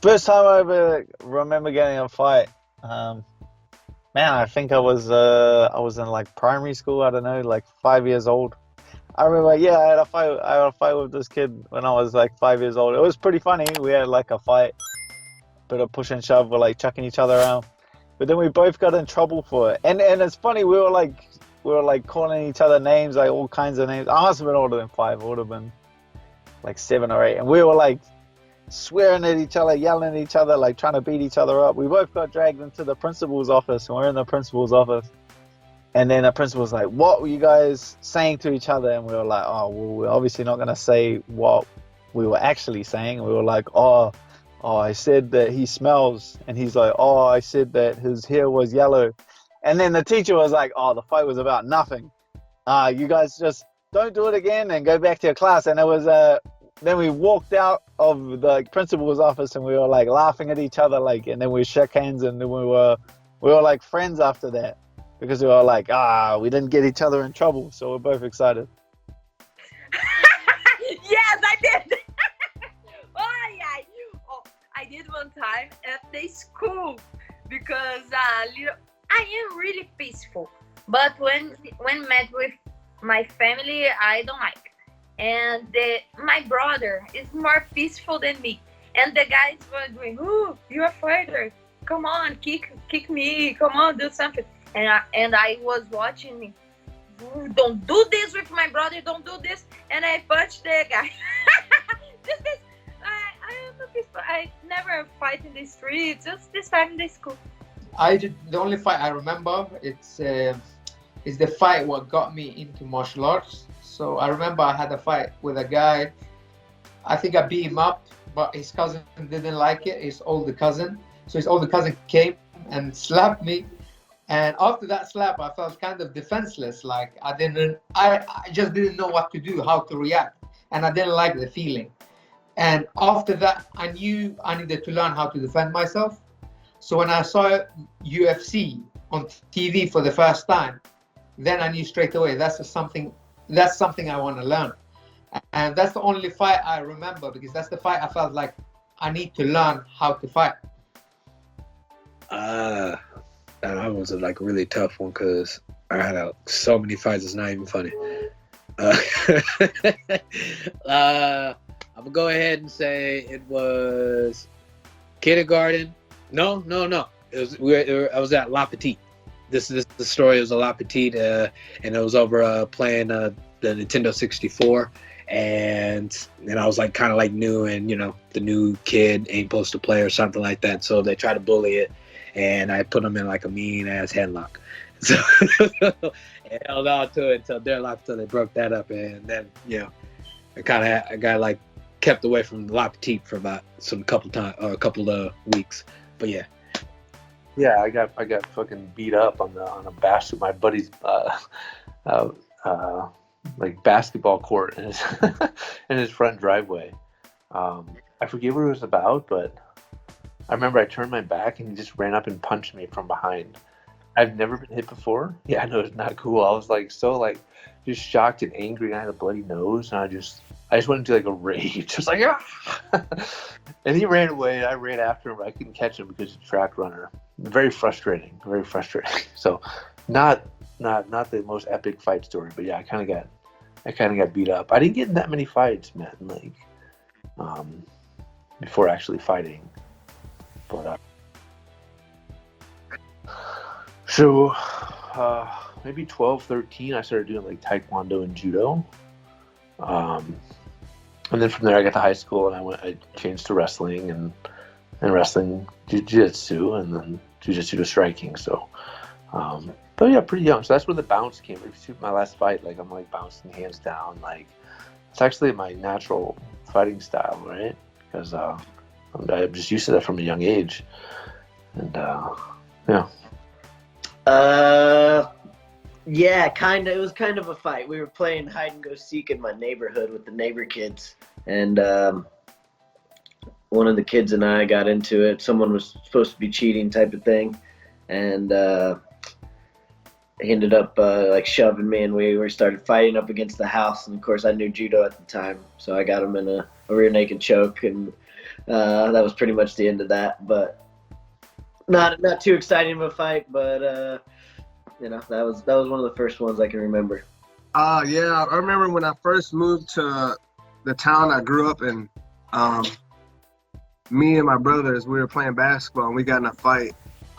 First time I ever remember getting a fight. Man, I think I was in like primary school. I don't know, like 5 years old. I remember, yeah, I had a fight. I had a fight with this kid when I was like 5 years old. It was pretty funny. We had like a fight, bit of push and shove. We're like chucking each other around, but then we both got in trouble for it. And it's funny. We were like calling each other names, like all kinds of names. I must have been older than five. I would have been like 7 or 8, and we were like swearing at each other, yelling at each other, like trying to beat each other up. We both got dragged into the principal's office, and we're in the principal's office. And then the principal's like, "What were you guys saying to each other?" And we were like, "Oh, well, we're obviously not going to say what we were actually saying." We were like, "Oh, I said that he smells." And he's like, "Oh, I said that his hair was yellow." And then the teacher was like, "Oh, the fight was about nothing. You guys just don't do it again and go back to your class." And it was then we walked out of the principal's office and we were like laughing at each other, like, and then we shook hands and then we were like friends after that. Because we were like, we didn't get each other in trouble, so we're both excited. Yes, I did. Oh, yeah. Oh, I did one time at the school because I am really peaceful. But when met with my family, I don't like. And my brother is more peaceful than me. And the guys were doing, "Ooh, you're a fighter. Come on, kick me. Come on, do something." And I was watching, "Don't do this with my brother, don't do this." And I punched the guy. I am a peaceful. I never fight in the street, just this time in the school. The only fight I remember, it's the fight what got me into martial arts. So I remember I had a fight with a guy. I think I beat him up, but his cousin didn't like it, his older cousin. So his older cousin came and slapped me. And after that slap, I felt kind of defenseless. Like I just didn't know what to do, how to react. And I didn't like the feeling. And after that, I knew I needed to learn how to defend myself. So when I saw UFC on TV for the first time, then I knew straight away that's something I want to learn. And that's the only fight I remember, because that's the fight I felt like I need to learn how to fight. That was a really tough one because I had so many fights. It's not even funny. I'm gonna go ahead and say it was kindergarten. No. It was I was at La Petite. This the story. It was a La Petite, and it was over playing the Nintendo 64. And I was kind of new, and the new kid ain't supposed to play or something like that. So they try to bully it. And I put them in a mean ass headlock. So I held on to it until their life, until they broke that up. And then, I got kept away from La Petite for about a couple of weeks. But yeah. Yeah, I got fucking beat up on a my buddy's basketball court in his front driveway. I forget what it was about, but I remember I turned my back and he just ran up and punched me from behind. I've never been hit before. Yeah, I know, it's not cool. I was just shocked and angry. I had a bloody nose, and I just went into a rage. I was like, ah! And he ran away, and I ran after him, but I couldn't catch him because he's a track runner. Very frustrating. So, not the most epic fight story, but yeah, I kind of got beat up. I didn't get in that many fights, man. Before actually fighting. But maybe 12, 13, I started doing taekwondo and judo. And then from there I got to high school and I changed to wrestling and wrestling, jiu-jitsu, and then jiu-jitsu to striking. So, but yeah, pretty young. So that's where the bounce came. If you see my last fight, I'm bouncing hands down. It's actually my natural fighting style, right? Because I'm just used to that from a young age. And yeah. Yeah, kind of. It was kind of a fight. We were playing hide and go seek in my neighborhood with the neighbor kids, and one of the kids and I got into it. Someone was supposed to be cheating, type of thing, and he ended up like shoving me, and we started fighting up against the house. And of course, I knew judo at the time, so I got him in a rear naked choke, and that was pretty much the end of that. But not too exciting of a fight, but that was one of the first ones I can remember. Yeah, I remember when I first moved to the town I grew up in. Me and my brothers, we were playing basketball, and we got in a fight.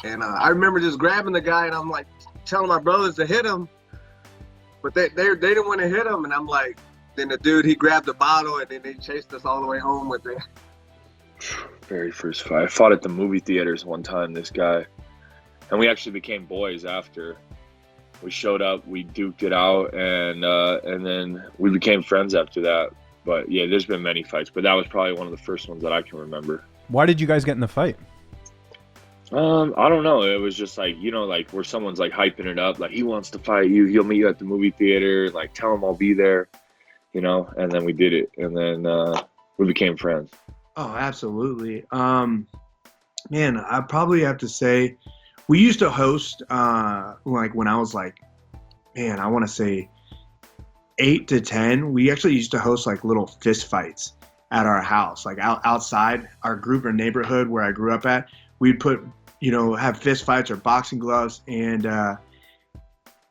And I remember just grabbing the guy, and I'm like telling my brothers to hit him, but they didn't want to hit him. And I'm like, then the dude, he grabbed the bottle, and then they chased us all the way home with it. Very first fight. I fought at the movie theaters one time, this guy. And we actually became boys after. We showed up, we duked it out, and then we became friends after that. But yeah, there's been many fights, but that was probably one of the first ones that I can remember. Why did you guys get in the fight? I don't know. It was just like, like where someone's like hyping it up, like he wants to fight you. He'll meet you at the movie theater. Like tell him I'll be there, And then we did it, and then we became friends. Oh, absolutely. Man, I probably have to say, we used to host like when I was like, man, I want to say 8 to 10. We actually used to host like little fist fights at our house, like outside our group or neighborhood where I grew up at. We'd put, have fist fights or boxing gloves, and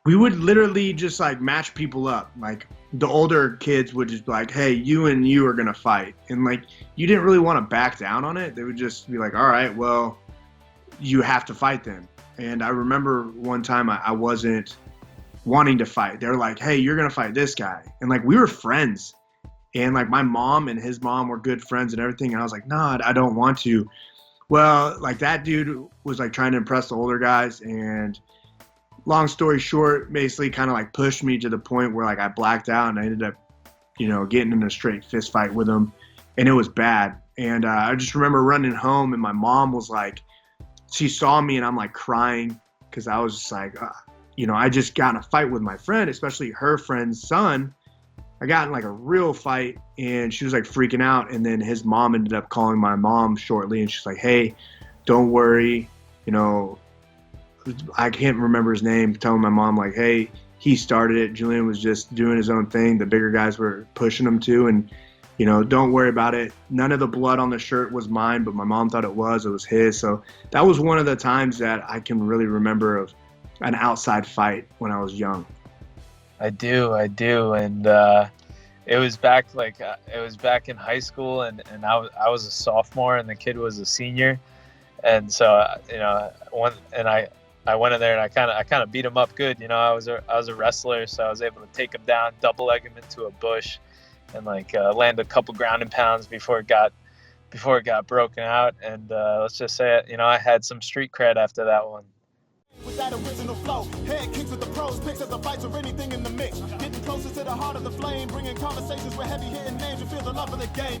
we would literally just like match people up. Like the older kids would just be like, hey, you and you are going to fight. And like, you didn't really want to back down on it. They would just be like, all right, well, you have to fight them. And I remember one time I wasn't wanting to fight. They were like, hey, you're going to fight this guy. And like, we were friends. And like my mom and his mom were good friends and everything. And I was like, no, I don't want to. Well, like that dude was like trying to impress the older guys, and long story short, basically kind of like pushed me to the point where like I blacked out, and I ended up, getting in a straight fist fight with him, and it was bad. And I just remember running home, and my mom was like, she saw me, and I'm like crying because I was just like, I just got in a fight with my friend, especially her friend's son. I got in like a real fight, and she was like freaking out. And then his mom ended up calling my mom shortly, and she's like, hey, don't worry. I can't remember his name, telling my mom like, hey, he started it. Julian was just doing his own thing. The bigger guys were pushing him to, and, don't worry about it. None of the blood on the shirt was mine, but my mom thought it was his. So that was one of the times that I can really remember of an outside fight when I was young. I do, and it was back in high school, and I was a sophomore, and the kid was a senior, and so I went in there and I kind of beat him up good. I was a wrestler, so I was able to take him down, double leg him into a bush, and land a couple ground and pounds before it got broken out. And let's just say I had some street cred after that one. With that original flow, head kicks with the pros, picks up the fights or anything in the mix. Getting closer to the heart of the flame, bringing conversations with heavy hitting names. You feel the love of the game.